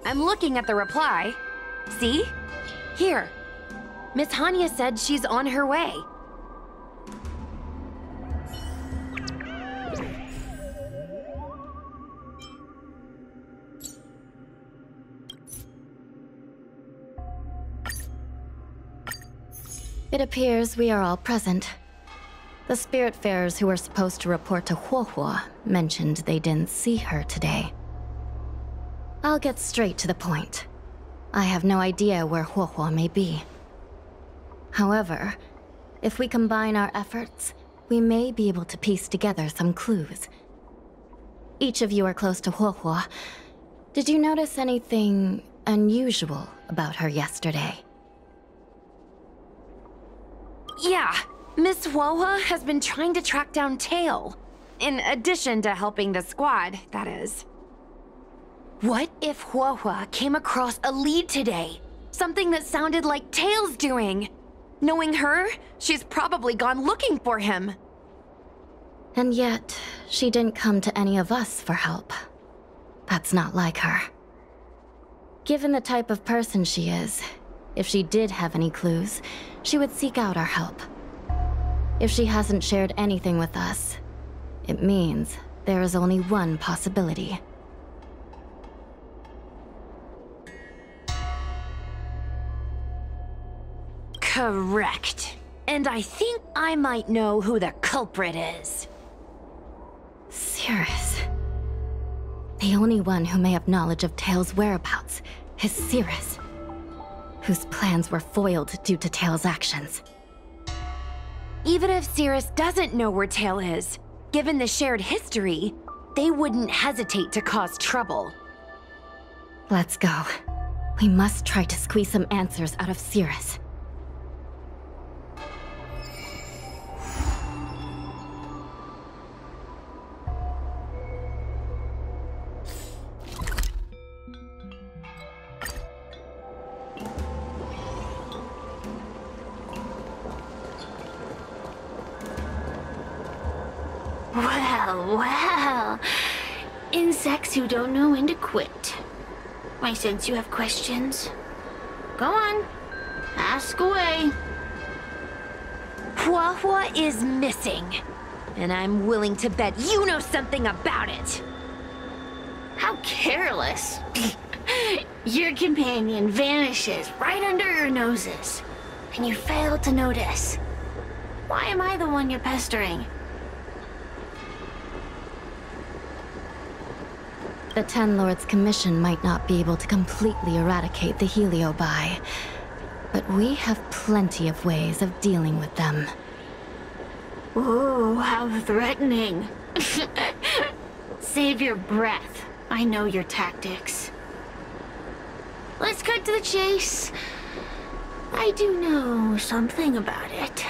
I'm looking at the reply. See? Here. Miss Hanya said she's on her way. It appears we are all present. The Spiritfarers who were supposed to report to Huohuo mentioned they didn't see her today. I'll get straight to the point. I have no idea where Huohuo may be. However, if we combine our efforts, we may be able to piece together some clues. Each of you are close to Huohuo. Did you notice anything unusual about her yesterday? Yeah, Miss Huohuo has been trying to track down Tail. In addition to helping the squad, that is. What if Huohuo came across a lead today? Something that sounded like Tail's doing. Knowing her, she's probably gone looking for him. And yet, she didn't come to any of us for help. That's not like her. Given the type of person she is, if she did have any clues, she would seek out our help. If she hasn't shared anything with us, it means there is only one possibility. Correct. And I think I might know who the culprit is. Cirrus. The only one who may have knowledge of Tail's whereabouts is Cirrus, whose plans were foiled due to Tail's actions. Even if Cirrus doesn't know where Tail is, given the shared history, they wouldn't hesitate to cause trouble. Let's go. We must try to squeeze some answers out of Cirrus. Well. Insects who don't know when to quit. I sense you have questions. Go on. Ask away. Huohuo is missing. And I'm willing to bet you know something about it. How careless. Your companion vanishes right under your noses. And you fail to notice. Why am I the one you're pestering? The Ten Lords' commission might not be able to completely eradicate the Heliobi, but we have plenty of ways of dealing with them. Ooh, how threatening. Save your breath. I know your tactics. Let's cut to the chase. I do know something about it.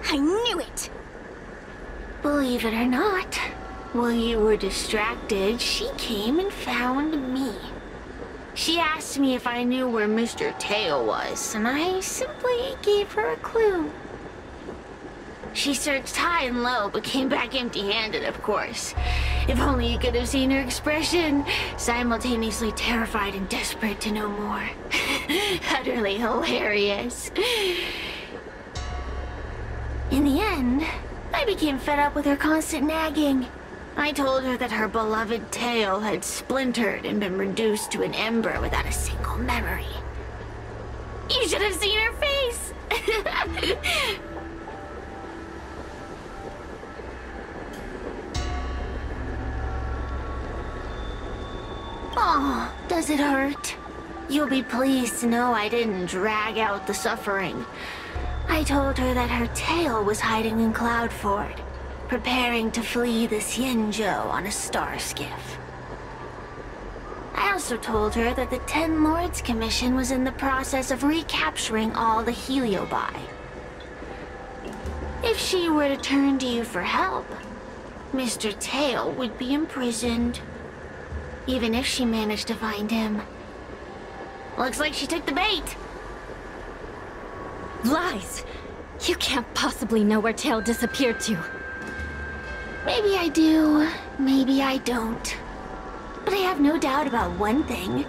I knew it! Believe it or not, while you were distracted, she came and found me. She asked me if I knew where Mr. Tail was, and I simply gave her a clue. She searched high and low, but came back empty-handed, of course. If only you could have seen her expression, simultaneously terrified and desperate to know more. Utterly hilarious. In the end, I became fed up with her constant nagging. I told her that her beloved Tail had splintered and been reduced to an ember without a single memory. You should have seen her face! Oh, does it hurt? You'll be pleased to know I didn't drag out the suffering. I told her that her Tail was hiding in Cloudford, preparing to flee the Xianzhou on a star skiff. I also told her that the Ten Lords Commission was in the process of recapturing all the Heliobi. If she were to turn to you for help, Mr. Tail would be imprisoned. Even if she managed to find him. Looks like she took the bait. Lies! You can't possibly know where Tail disappeared to. Maybe I do, maybe I don't. But I have no doubt about one thing.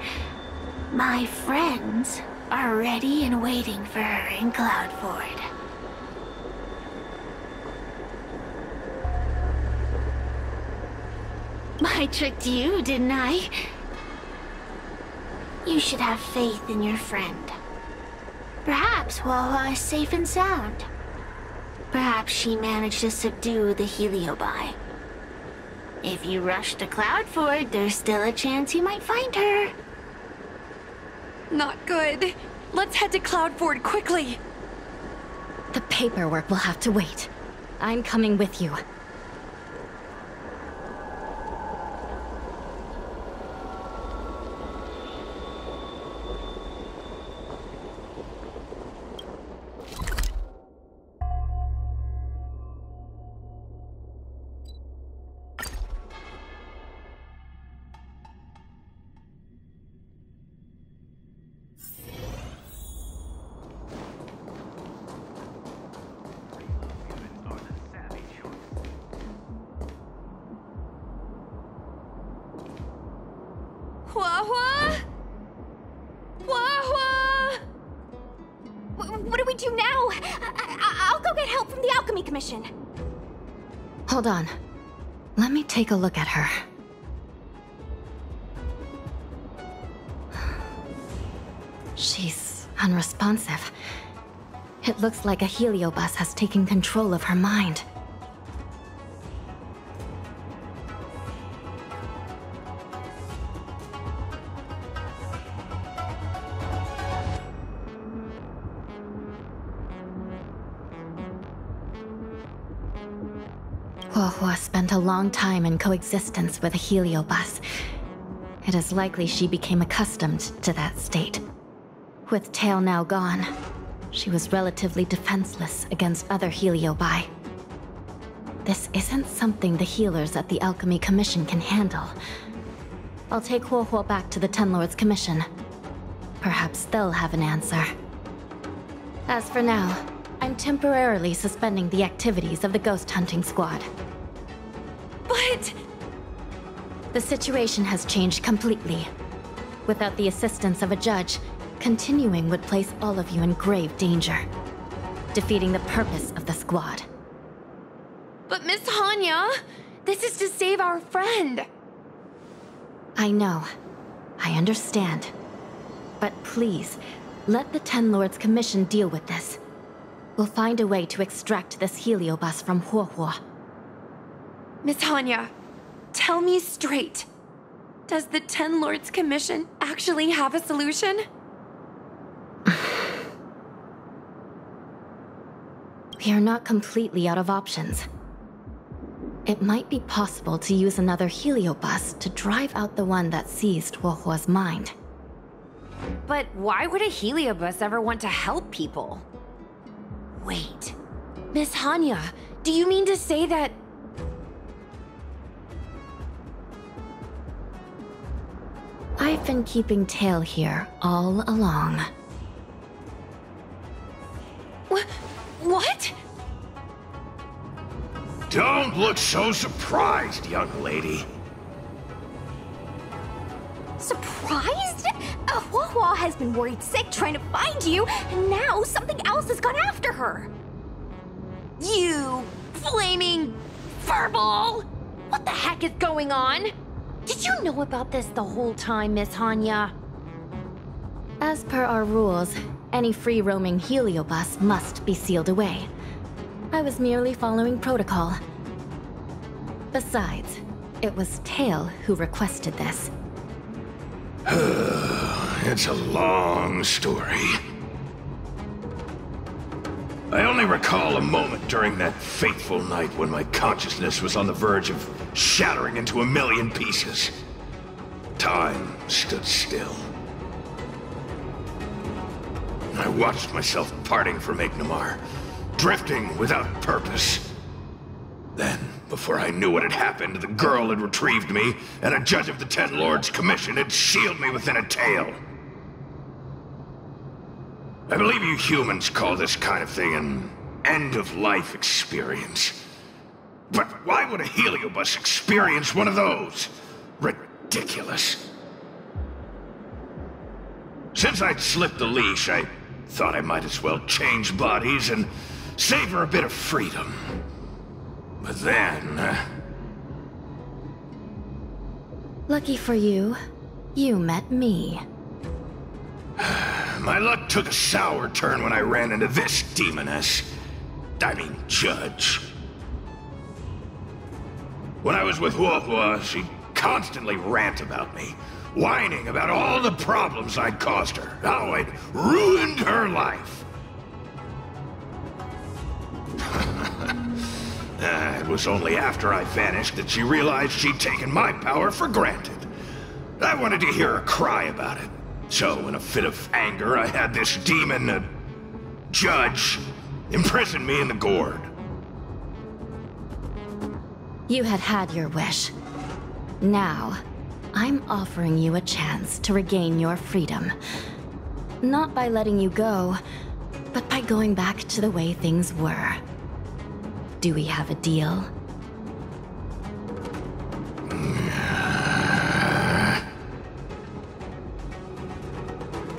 My friends are ready and waiting for her in Cloudford. I tricked you, didn't I? You should have faith in your friend. Perhaps Wawa is safe and sound. Perhaps she managed to subdue the Heliobi. If you rush to Cloudford, there's still a chance you might find her. Not good. Let's head to Cloudford quickly. The paperwork will have to wait. I'm coming with you. Wawa? Wawa? What do we do now? I'll go get help from the Alchemy Commission. Hold on. Let me take a look at her. She's unresponsive. It looks like a heliobus has taken control of her mind. Huohuo spent a long time in coexistence with a heliobus. It is likely she became accustomed to that state. With Tail now gone, she was relatively defenseless against other heliobi. This isn't something the healers at the Alchemy Commission can handle. I'll take Huohuo back to the Ten Lords Commission. Perhaps they'll have an answer. As for now, I'm temporarily suspending the activities of the ghost hunting squad. But... The situation has changed completely. Without the assistance of a judge, continuing would place all of you in grave danger, defeating the purpose of the squad. But Miss Hanya, this is to save our friend. I know. I understand. But please, let the Ten Lords Commission deal with this. We'll find a way to extract this heliobus from Huohuo. Miss Hanya, tell me straight. Does the Ten Lords Commission actually have a solution? We are not completely out of options. It might be possible to use another heliobus to drive out the one that seized Huohuo's mind. But why would a heliobus ever want to help people? Wait, Miss Hanya, do you mean to say that... I've been keeping Tail here all along. What? Don't look so surprised, young lady. Surprised? Huohuo has been worried sick trying to find you, and now something else has gone after her. You flaming furball! What the heck is going on? Did you know about this the whole time, Miss Hanya? As per our rules, any free-roaming heliobus must be sealed away. I was merely following protocol. Besides, it was Tail who requested this. It's a long story. I only recall a moment during that fateful night when my consciousness was on the verge of shattering into a million pieces. Time stood still. I watched myself parting from Memoir, drifting without purpose. Then, before I knew what had happened, the girl had retrieved me, and a judge of the Ten Lords Commission had sealed me within a tail. I believe you humans call this kind of thing an end-of-life experience. But why would a heliobus experience one of those? ridiculous. Since I'd slipped the leash, I thought I might as well change bodies and save her a bit of freedom. But then... Lucky for you, you met me. My luck took a sour turn when I ran into this demoness. I mean, judge. When I was with Huohua, she'd constantly rant about me, whining about all the problems I'd caused her, how I'd ruined her life. It was only after I vanished that she realized she'd taken my power for granted. I wanted to hear her cry about it. So, in a fit of anger, I had this demon, judge, imprison me in the gourd. You had had your wish. Now, I'm offering you a chance to regain your freedom. Not by letting you go, but by going back to the way things were. Do we have a deal?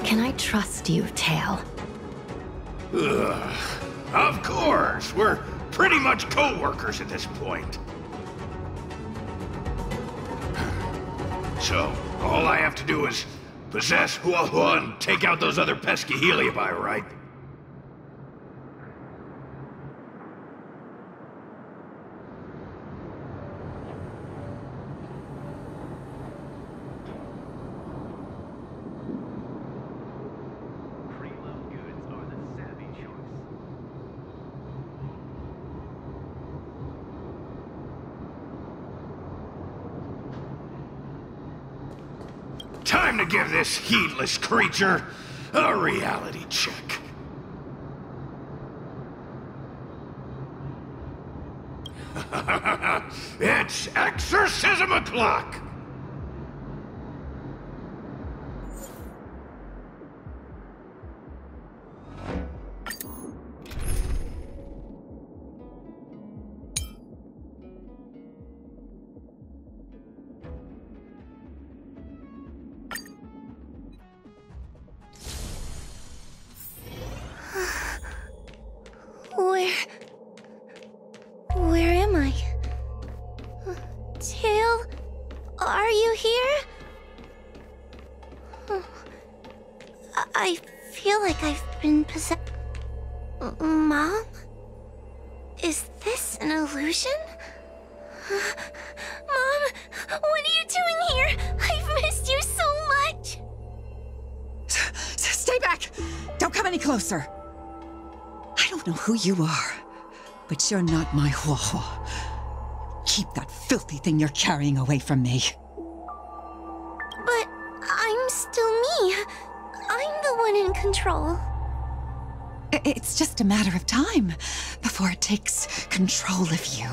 Can I trust you, Tail? Ugh. Of course! We're pretty much co-workers at this point. So, all I have to do is possess Huohua and take out those other pesky Heliobi, right? Time to give this heedless creature a reality check. It's exorcism o'clock! Where am I? Tail? Are you here? I feel like I've been possessed. Mom? Is this an illusion? Mom, what are you doing here? I've missed you so much! Stay back! Don't come any closer! I don't know who you are, but you're not my Huohua. Keep that filthy thing you're carrying away from me. But I'm still me. I'm the one in control. It's just a matter of time before it takes control of you.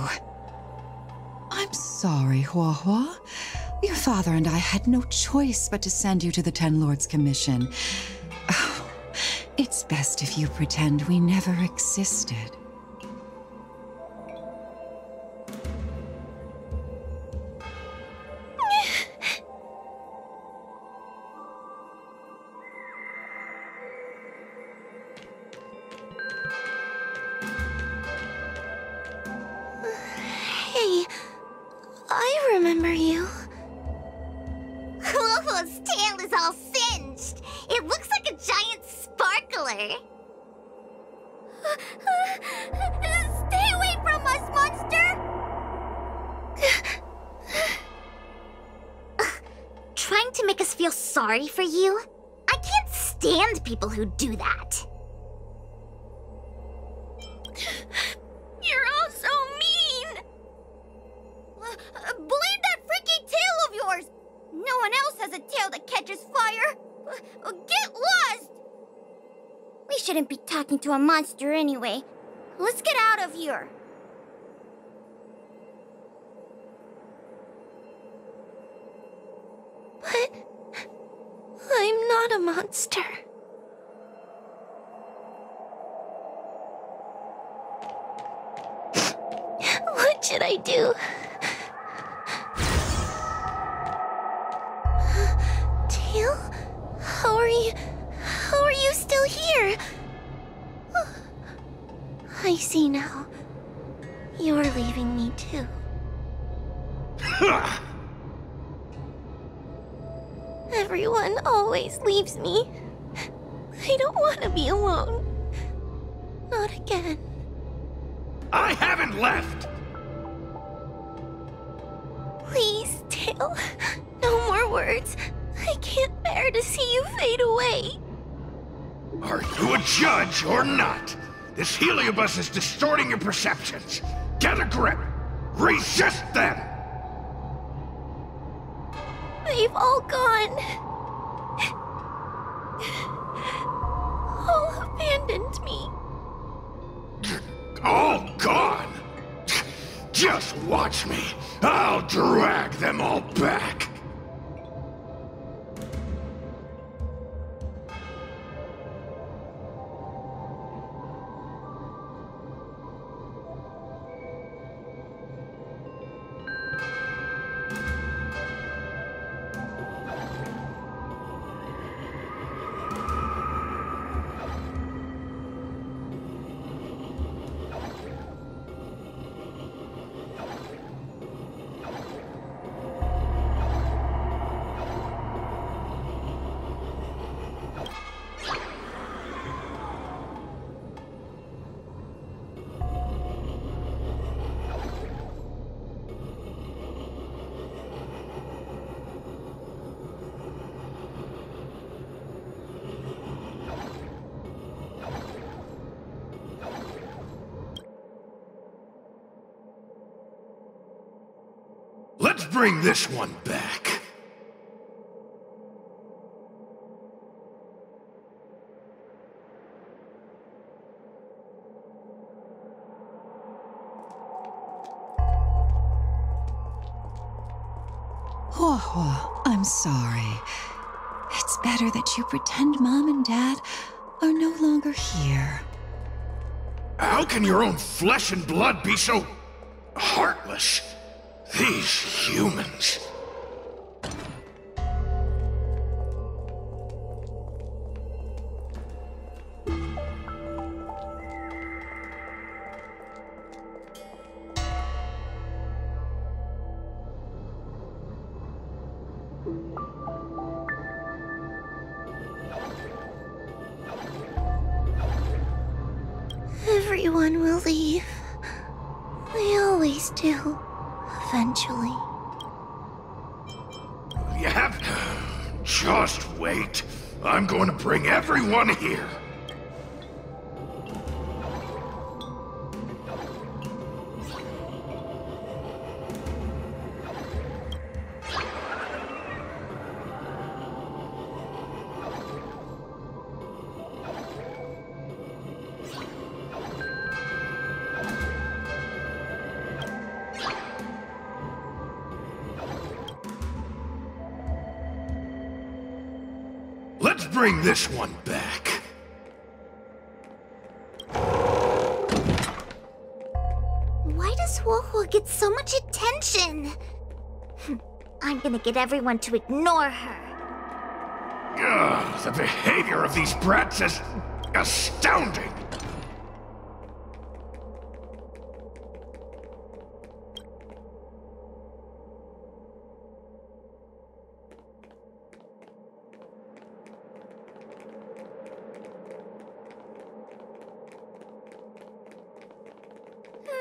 I'm sorry, Huohua. Your father and I had no choice but to send you to the Ten Lords Commission. Oh, it's best if you pretend we never existed. Hey, I remember you. Huohua's tail is all singed. It looks like a giant sparkler. Stay away from us, monster! Trying to make us feel sorry for you? I can't stand people who do that. You're all so mean! Blame that freaky tail of yours! No one else has a tail that catches fire! Get lost! We shouldn't be talking to a monster anyway. Let's get out of here. But I'm not a monster. What should I do? you still here? I see now. You're leaving me too. Everyone always leaves me. I don't want to be alone. Not again. I haven't left! Please, Tail. No more words. I can't bear to see you fade away. Are you a judge or not? This heliobus is distorting your perceptions. Get a grip. Resist them! They've all gone. All abandoned me. All gone? Just watch me. I'll drag them all back. Let's bring this one back. Huohuo, I'm sorry. It's better that you pretend Mom and Dad are no longer here. How can your own flesh and blood be so heartless? These humans. Everyone will leave. They always do. Eventually. You have... Just wait. I'm going to bring everyone here. Let's bring this one back. Why does Huohuo get so much attention? I'm gonna get everyone to ignore her. Ugh, the behavior of these brats is astounding.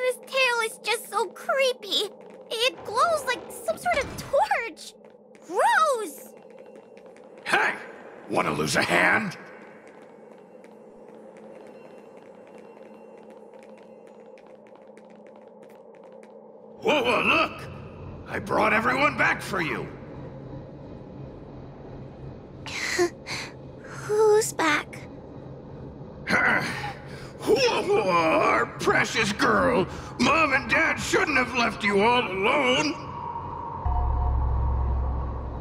This tail is just so creepy. It glows like some sort of torch. Gross! Hey, want to lose a hand? Whoa, look! I brought everyone back for you. Who's back? Whoa, our precious girl. Mom and Dad shouldn't have left you all alone.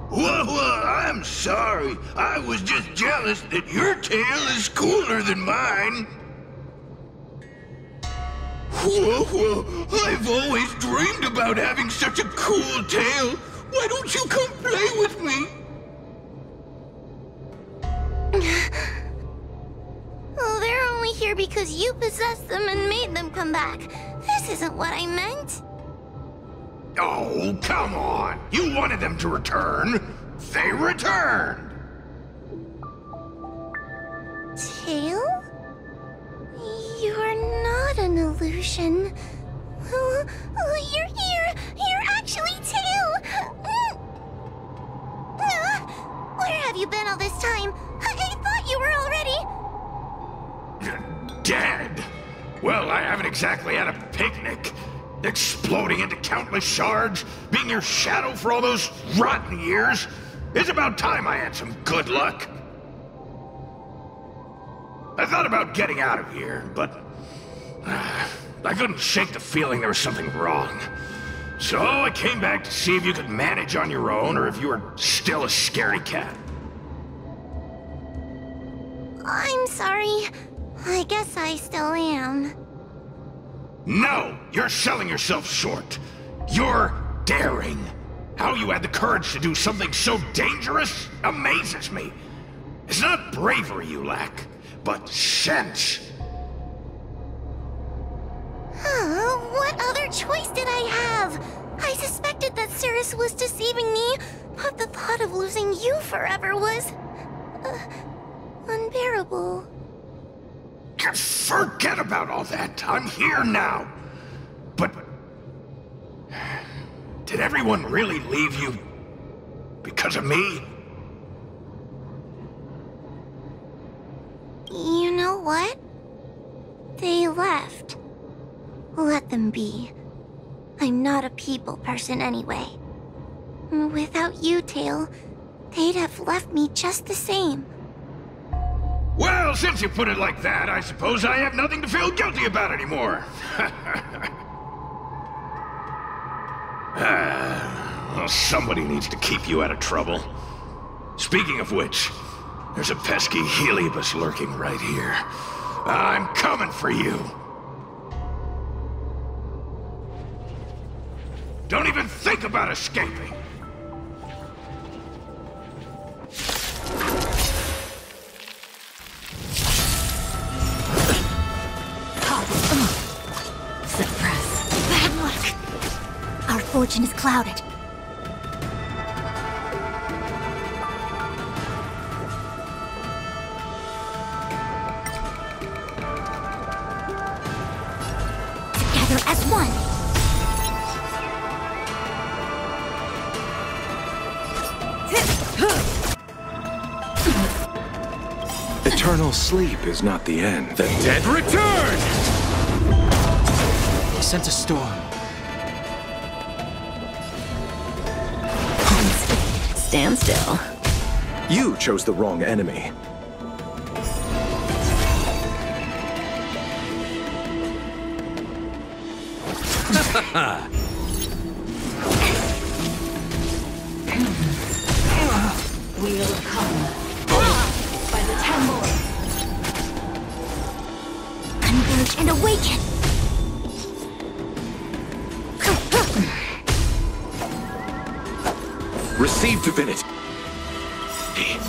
Whoa, I'm sorry. I was just jealous that your tail is cooler than mine. Whoa, I've always dreamed about having such a cool tail. Why don't you come play with me? here because you possessed them and made them come back. This isn't what I meant. Oh, come on! You wanted them to return! They returned! Tail? You're not an illusion. You're here! You're actually Tail! Where have you been all this time? I thought you were already... Dead? Well, I haven't exactly had a picnic. Exploding into countless shards, being your shadow for all those rotten years. It's about time I had some good luck. I thought about getting out of here, but I couldn't shake the feeling there was something wrong. So I came back to see if you could manage on your own, or if you were still a scaredy cat. I'm sorry. I guess I still am. No! You're selling yourself short. You're daring. How you had the courage to do something so dangerous amazes me. It's not bravery you lack, but sense. What other choice did I have? I suspected that Cirrus was deceiving me, but the thought of losing you forever was... unbearable. Forget about all that. I'm here now. But... did everyone really leave you because of me? You know what? They left. Let them be. I'm not a people person anyway. Without you, Tail, they'd have left me just the same. Well, since you put it like that, I suppose I have nothing to feel guilty about anymore. Well, somebody needs to keep you out of trouble. Speaking of which, there's a pesky Heliobus lurking right here. I'm coming for you. Don't even think about escaping. Suppress. Bad luck. Our fortune is clouded. Together as one. Eternal sleep is not the end. The dead return! Sense a storm. Stand still. You chose the wrong enemy. Wheel of Karma. By the temple. Converge and awaken. Receive divinity.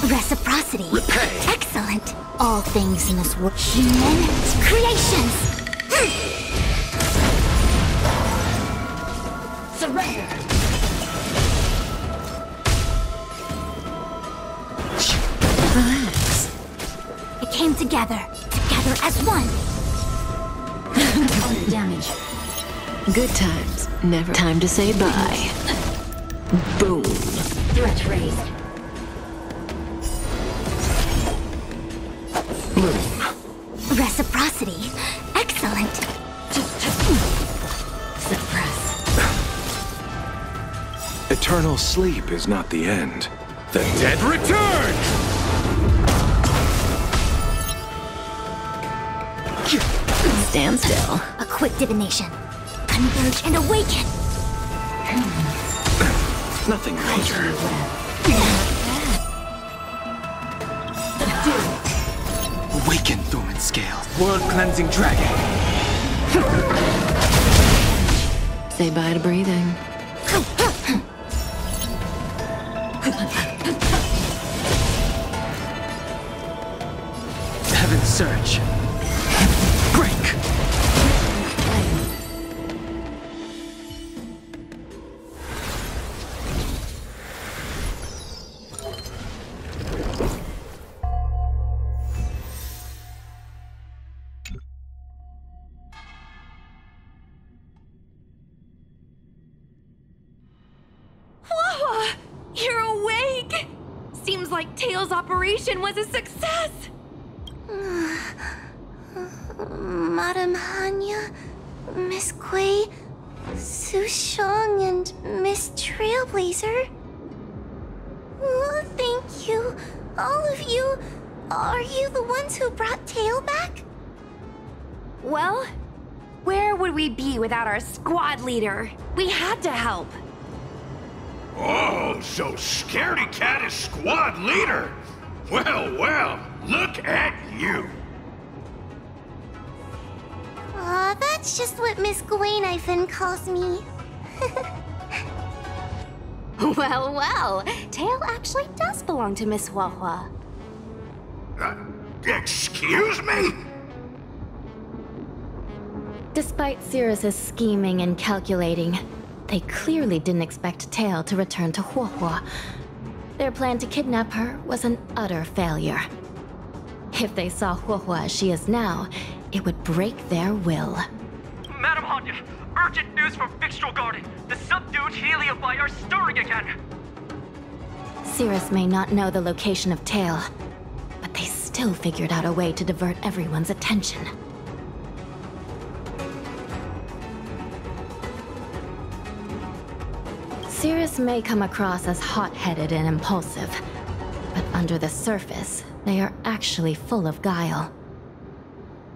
Reciprocity. Repay. Excellent. All things in this world. Human creations. Surrender. Relax. It came together. Together as one. All the damage. Good times. Never time to say bye. Boom. Threat raised. Bloom. Reciprocity. Excellent. Suppress. Eternal sleep is not the end. The dead return! Stand still. A quick divination. Converge and awaken. Nothing major. Awaken, Thorn Scale. World-cleansing dragon. Say bye to breathing. Heaven's Surge. Break! Whoa! You're awake! Seems like Tails' operation was a success! Madame Hanya, Miss Kuei, Sushang, and Miss Trailblazer. Oh, thank you, all of you. Are you the ones who brought Tail back? Well, where would we be without our squad leader? We had to help. Oh, so Scaredy Cat is squad leader. Well, well, look at you. Aw, that's just what Miss Gwainifin calls me. Well, well, Tail actually does belong to Miss Huahua. Excuse me? Despite Cirrus's scheming and calculating, they clearly didn't expect Tail to return to Huahua. Their plan to kidnap her was an utter failure. If they saw Huahua as she is now, it would break their will. Madam Hanya, urgent news from Fixtural Garden. The subdued Heliobi are stirring again. Cirrus may not know the location of Tail, but they still figured out a way to divert everyone's attention. Cirrus may come across as hot-headed and impulsive, but under the surface, they are actually full of guile.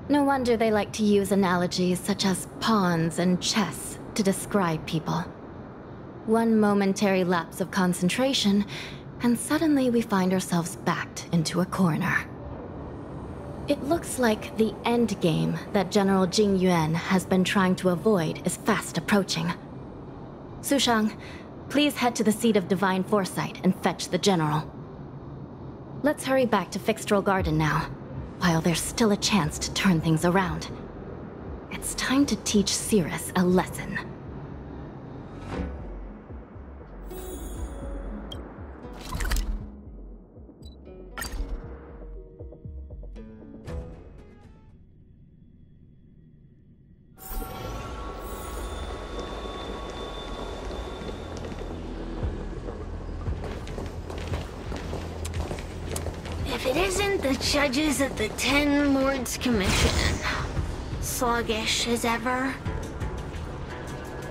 No wonder they like to use analogies such as pawns and chess to describe people. One momentary lapse of concentration, and suddenly we find ourselves backed into a corner. It looks like the end game that General Jing Yuan has been trying to avoid is fast approaching. Sushang, please head to the seat of Divine Foresight and fetch the General. Let's hurry back to Fixtural Garden now, while there's still a chance to turn things around. It's time to teach Cirrus a lesson. If it isn't the judges at the Ten Lords Commission, sluggish as ever.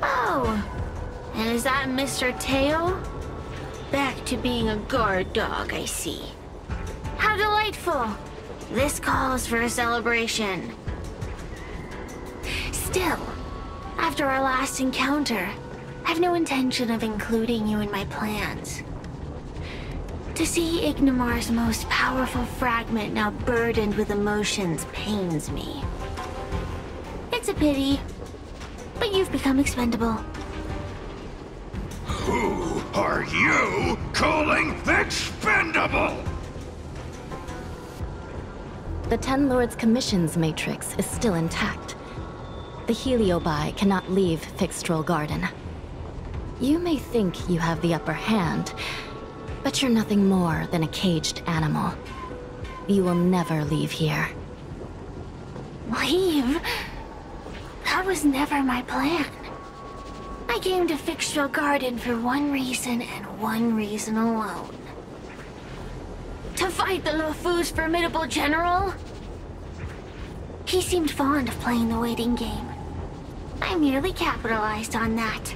Oh, and is that Mr. Tail? Back to being a guard dog, I see. How delightful! This calls for a celebration. Still, after our last encounter, I've no intention of including you in my plans. To see Ignimar's most powerful fragment now burdened with emotions pains me. It's a pity, but you've become expendable. Who are you calling expendable? The Ten Lords Commission's matrix is still intact. The Heliobi cannot leave Fixtural Garden. You may think you have the upper hand, but you're nothing more than a caged animal. You will never leave here. Leave? That was never my plan. I came to Fixtural Garden for one reason and one reason alone. To fight the Luofu's formidable general? He seemed fond of playing the waiting game. I merely capitalized on that.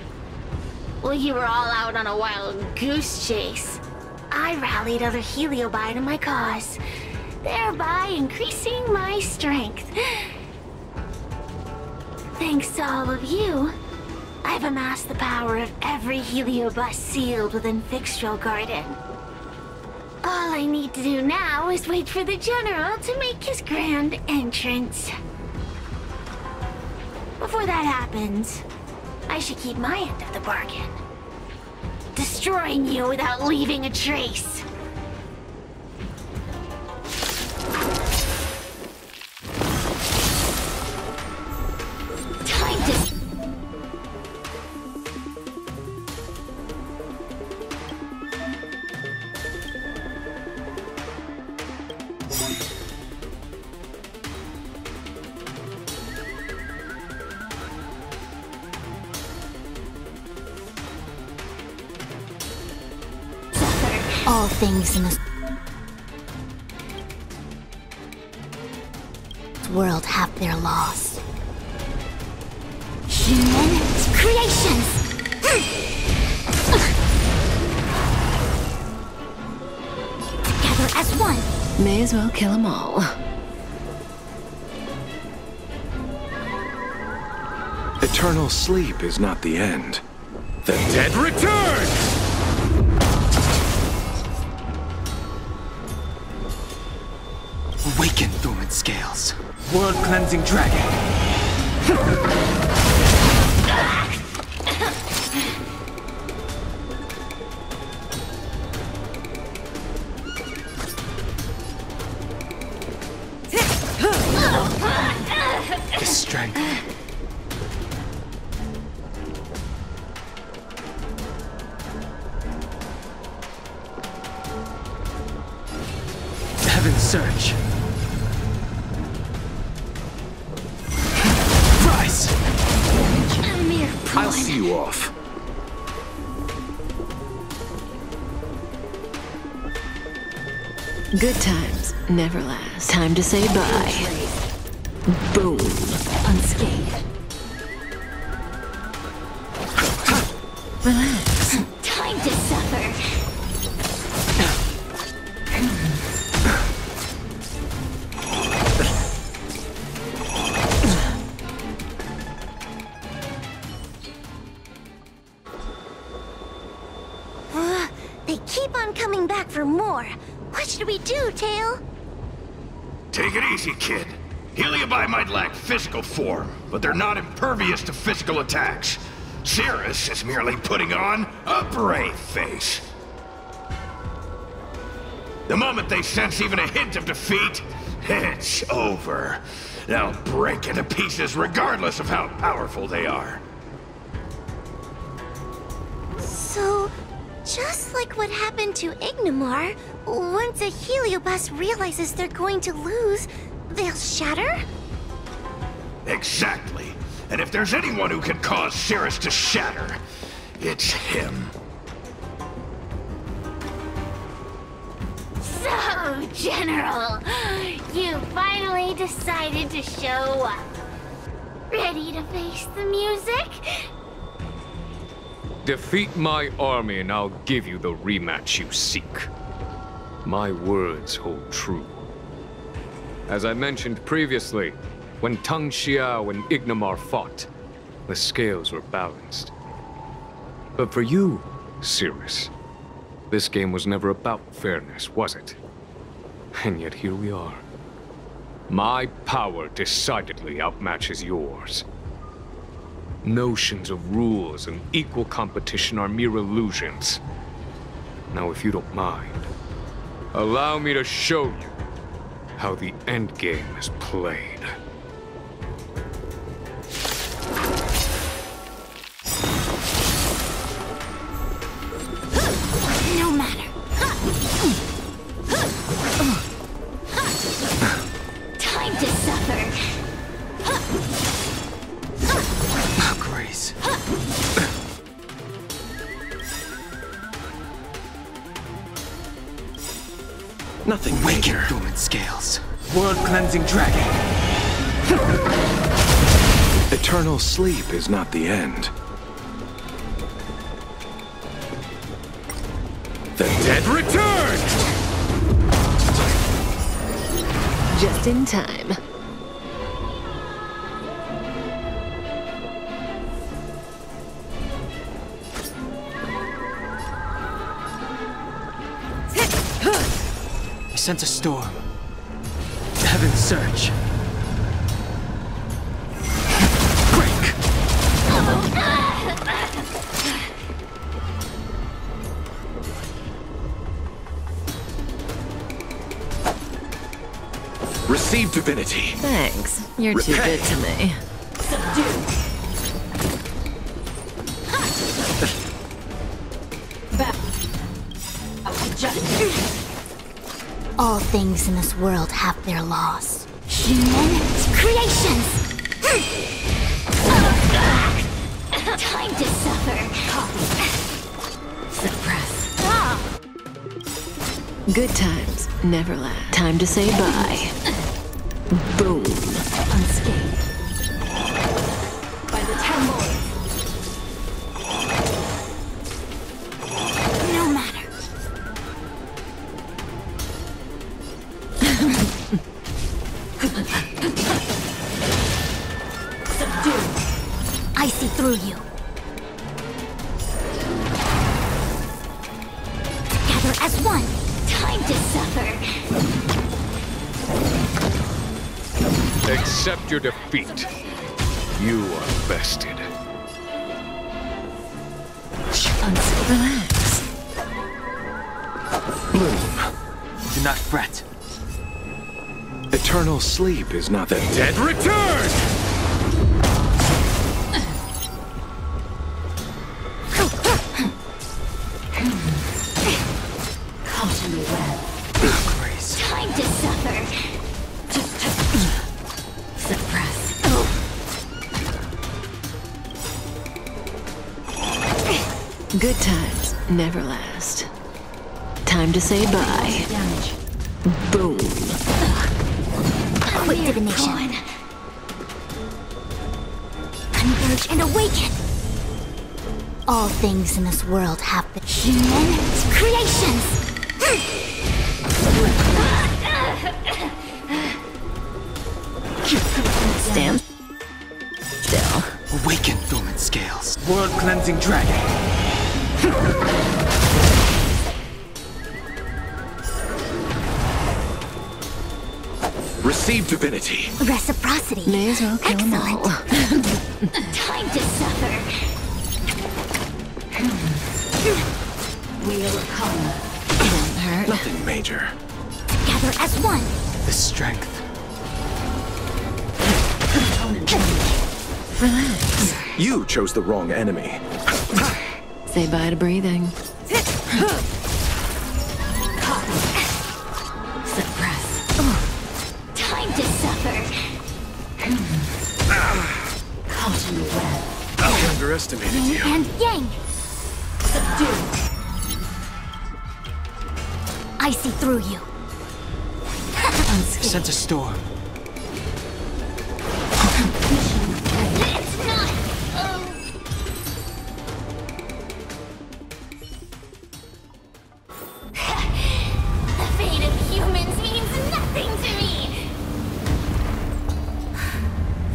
While you were all out on a wild goose chase, I rallied other Heliobi to my cause, thereby increasing my strength. Thanks to all of you, I've amassed the power of every Heliobus sealed within Fixtural Garden. All I need to do now is wait for the General to make his grand entrance. Before that happens, I should keep my end of the bargain. Destroying you without leaving a trace. All things in this world have their laws. Human creations! Together as one. May as well kill them all. Eternal sleep is not the end. The dead return! Awaken, Thorn Scales. World-cleansing dragon. The strength. Heaven's search. Rise! I'll see you off. Good times never last. Time to say bye. Boom. Unscathed. Relax. Time to suffer. They keep on coming back for more. What should we do, Tail? Take it easy, kid. Heliabi might lack physical form, but they're not impervious to physical attacks. Cirrus is merely putting on a brave face. The moment they sense even a hint of defeat, it's over. They'll break into pieces regardless of how powerful they are. So, just like what happened to Ignimar, once a Heliobus realizes they're going to lose, they'll shatter? Exactly. And if there's anyone who can cause Cirrus to shatter, it's him. So, General, you finally decided to show up. Ready to face the music? Defeat my army and I'll give you the rematch you seek. My words hold true. As I mentioned previously, when Tang Xiao and Ignimar fought, the scales were balanced. But for you, Cirrus, this game was never about fairness, was it? And yet here we are. My power decidedly outmatches yours. Notions of rules and equal competition are mere illusions. Now, if you don't mind, allow me to show you how the endgame is played. No matter. Time to suffer. Grace. Nothing Awaken, major. Thorn Scales. World-cleansing dragon. Eternal sleep is not the end. The dead return! Just in time. I sense a storm. Heaven's search. Break! Receive divinity. Thanks. You're too good to me. All things in this world have their laws. Human creations! Time to suffer. Suppress. Good times never last. Time to say bye. Boom. Unscathed. By the 10 lords. No matter. Subdue. I see through you. Together as one. Time to suffer. Accept your defeat. You are bested. Relax. Bloom. Do not fret. Eternal sleep is not that Dead return! Caught in the web. Time to suffer. Suppress. Good times never last. Time to say bye. Damage. Boom. Quick divination. Converge and awaken. All things in this world have been human creations. Stand still. Awaken, dormant scales. World-cleansing dragon. Receive divinity. Reciprocity. May as well kill them all. Time to suffer. We'll come. Won't hurt. Nothing major. Together as one. The strength. Relax. You chose the wrong enemy. Say bye to breathing. Suppress. Time to suffer. Caught in the web. I underestimated Yin you. and yang. Subdue. I see through you. Unscathed. Sense a storm. It's not. The fate of humans means nothing to me.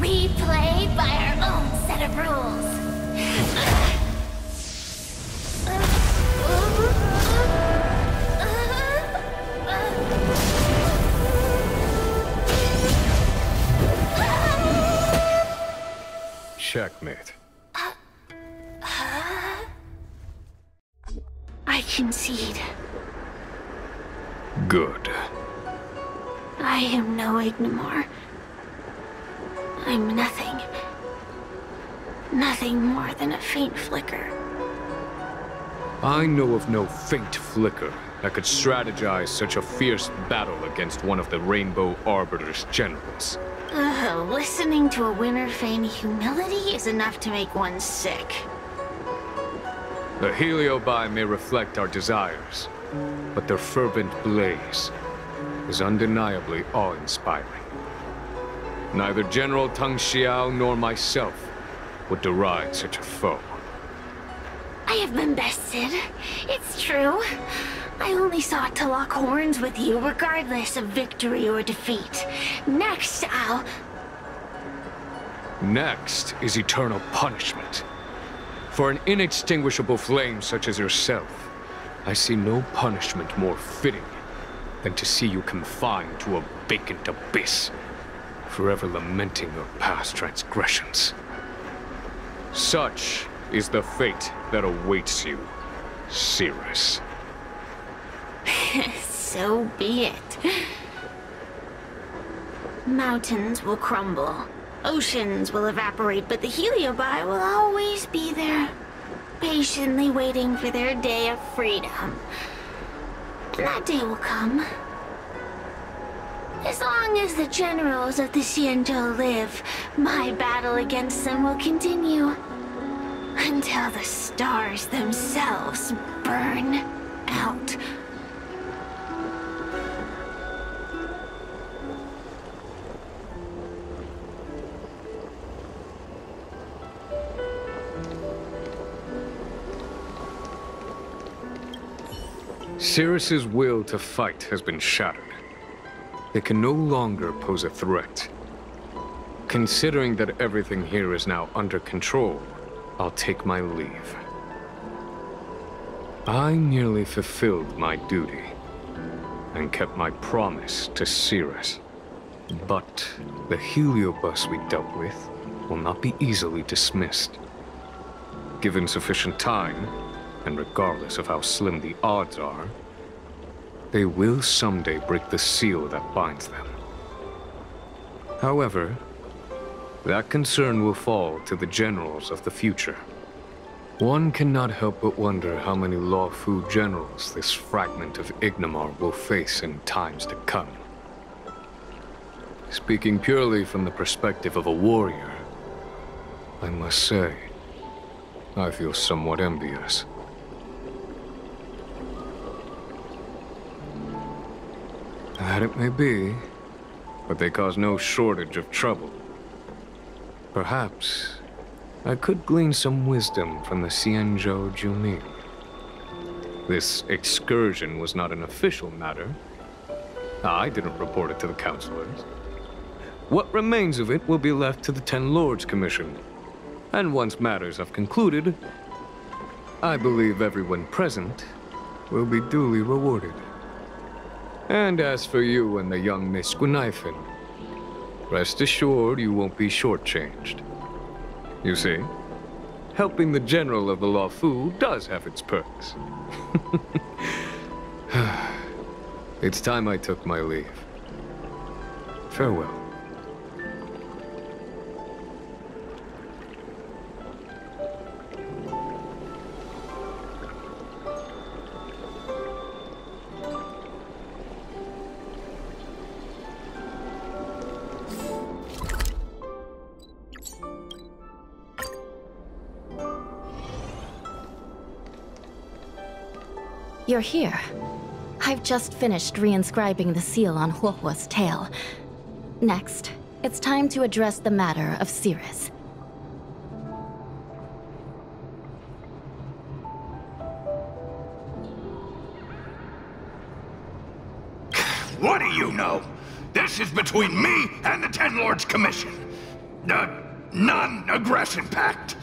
We play by our own set of rules. Checkmate. I concede. Good. I am no Ignimor. I'm nothing. Nothing more than a faint flicker. I know of no faint flicker that could strategize such a fierce battle against one of the Rainbow Arbiter's generals. Listening to a winner feign humility is enough to make one sick. The Heliobi may reflect our desires, but their fervent blaze is undeniably awe-inspiring. Neither General Tang Xiao nor myself would deride such a foe. I have been bested. It's true. I only sought to lock horns with you regardless of victory or defeat. Next, Next is eternal punishment. For an inextinguishable flame such as yourself, I see no punishment more fitting than to see you confined to a vacant abyss, forever lamenting your past transgressions. Such is the fate that awaits you, Cirrus. So be it. Mountains will crumble. Oceans will evaporate, but the Heliobi will always be there, patiently waiting for their day of freedom. And that day will come. As long as the generals of the Ciento live, my battle against them will continue. Until the stars themselves burn out. Cirrus's will to fight has been shattered. They can no longer pose a threat. Considering that everything here is now under control, I'll take my leave. I nearly fulfilled my duty and kept my promise to Cirrus. But the heliobus we dealt with will not be easily dismissed. Given sufficient time, and regardless of how slim the odds are, they will someday break the seal that binds them. However, that concern will fall to the generals of the future. One cannot help but wonder how many Luofu generals this fragment of Ignomar will face in times to come. Speaking purely from the perspective of a warrior, I must say, I feel somewhat envious. That it may be, but they cause no shortage of trouble. Perhaps I could glean some wisdom from the Xianzhou Junin. This excursion was not an official matter. I didn't report it to the councilors. What remains of it will be left to the Ten Lords Commission. And once matters have concluded, I believe everyone present will be duly rewarded. And as for you and the young Miss Guinaifen, rest assured you won't be shortchanged. You see, helping the general of the Luofu does have its perks. It's time I took my leave. Farewell. You're here. I've just finished reinscribing the seal on Huohuo's tail. Next, it's time to address the matter of Cirrus. What do you know? This is between me and the Ten Lords Commission. A non-aggression pact,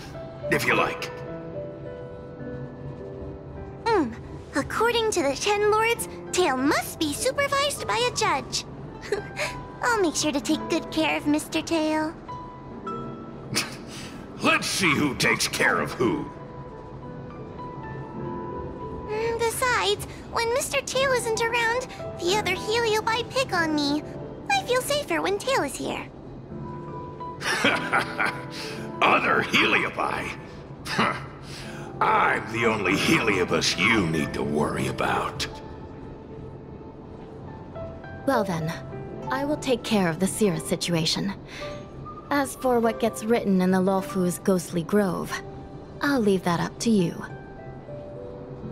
if you like. According to the Ten Lords, Tail must be supervised by a judge. I'll make sure to take good care of Mr. Tail. Let's see who takes care of who. Besides, when Mr. Tail isn't around, the other Heliobi pick on me. I feel safer when Tail is here. Other Heliobi? I'm the only Heliobus you need to worry about. Well then, I will take care of the Cirrus situation. As for what gets written in the Luofu's ghostly grove, I'll leave that up to you.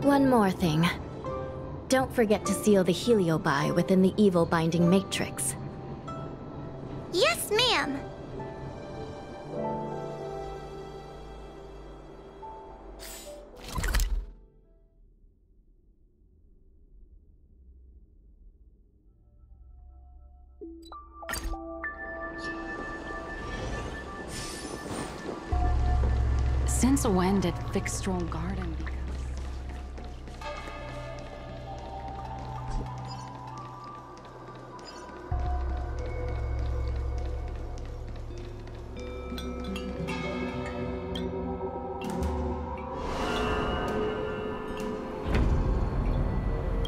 One more thing. Don't forget to seal the Heliobi within the evil binding matrix. Yes, ma'am. Since when did Fixstrom Garden become?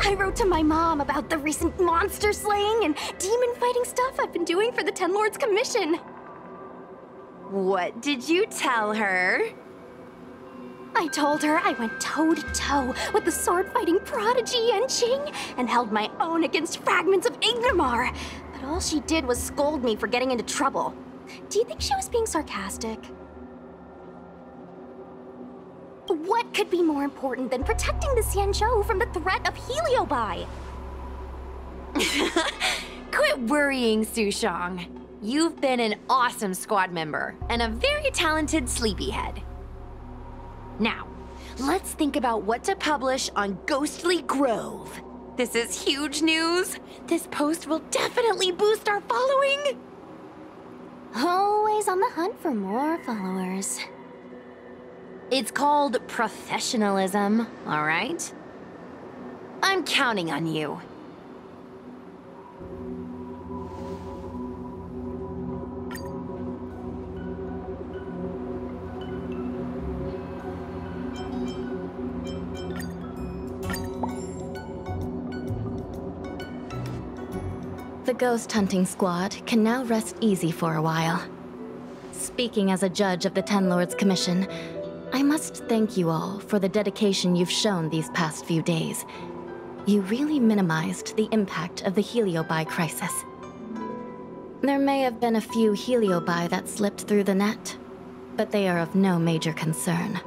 I wrote to my mom about the recent monster slaying and demon fighting stuff I've been doing for the Ten Lords Commission. What did you tell her? I told her I went toe-to-toe with the sword-fighting prodigy Yanqing and held my own against fragments of Ignomar. But all she did was scold me for getting into trouble. Do you think she was being sarcastic? What could be more important than protecting the Xianzhou from the threat of Heliobi? Quit worrying, Sushang. You've been an awesome squad member and a very talented sleepyhead. Now, let's think about what to publish on Ghostly Grove. This is huge news. This post will definitely boost our following. Always on the hunt for more followers. It's called professionalism, all right? I'm counting on you. The ghost hunting squad can now rest easy for a while. Speaking as a judge of the Ten Lords Commission, I must thank you all for the dedication you've shown these past few days. You really minimized the impact of the Heliobi crisis. There may have been a few Heliobi that slipped through the net, but they are of no major concern.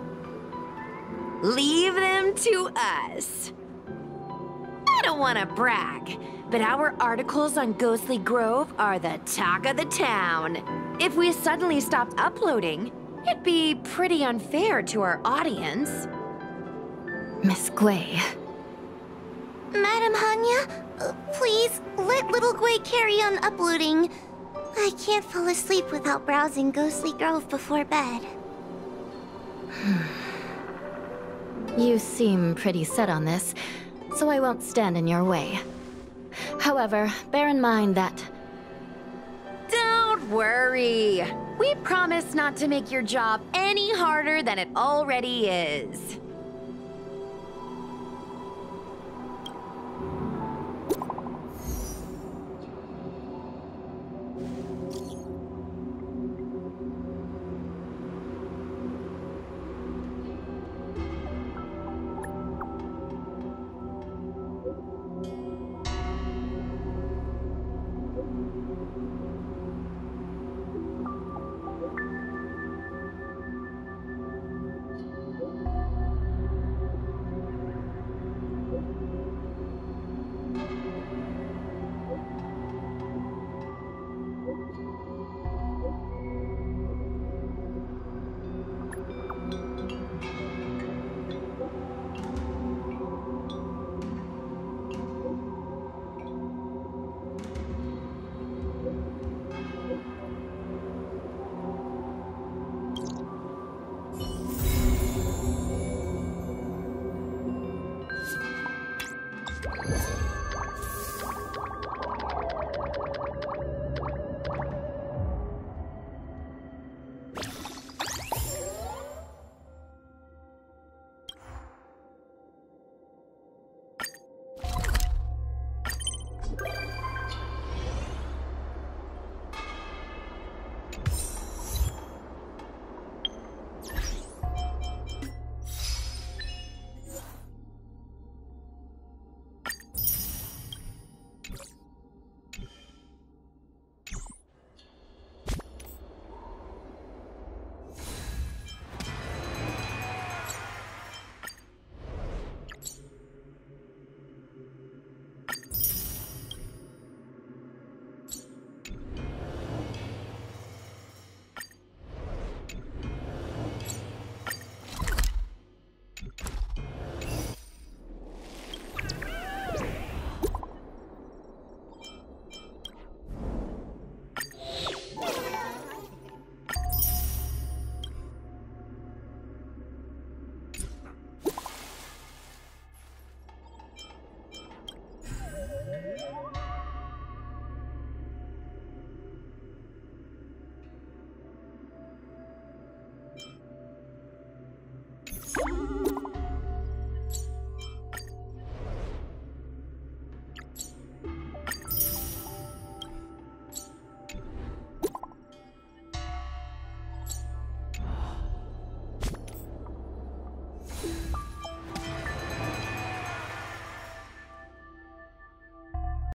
Leave them to us. I don't want to brag, but our articles on Ghostly Grove are the talk of the town. If we suddenly stopped uploading, it'd be pretty unfair to our audience. Miss Gui. Madam Hanya, please let little Gui carry on uploading. I can't fall asleep without browsing Ghostly Grove before bed. You seem pretty set on this, so I won't stand in your way. However, bear in mind that... Don't worry. We promise not to make your job any harder than it already is.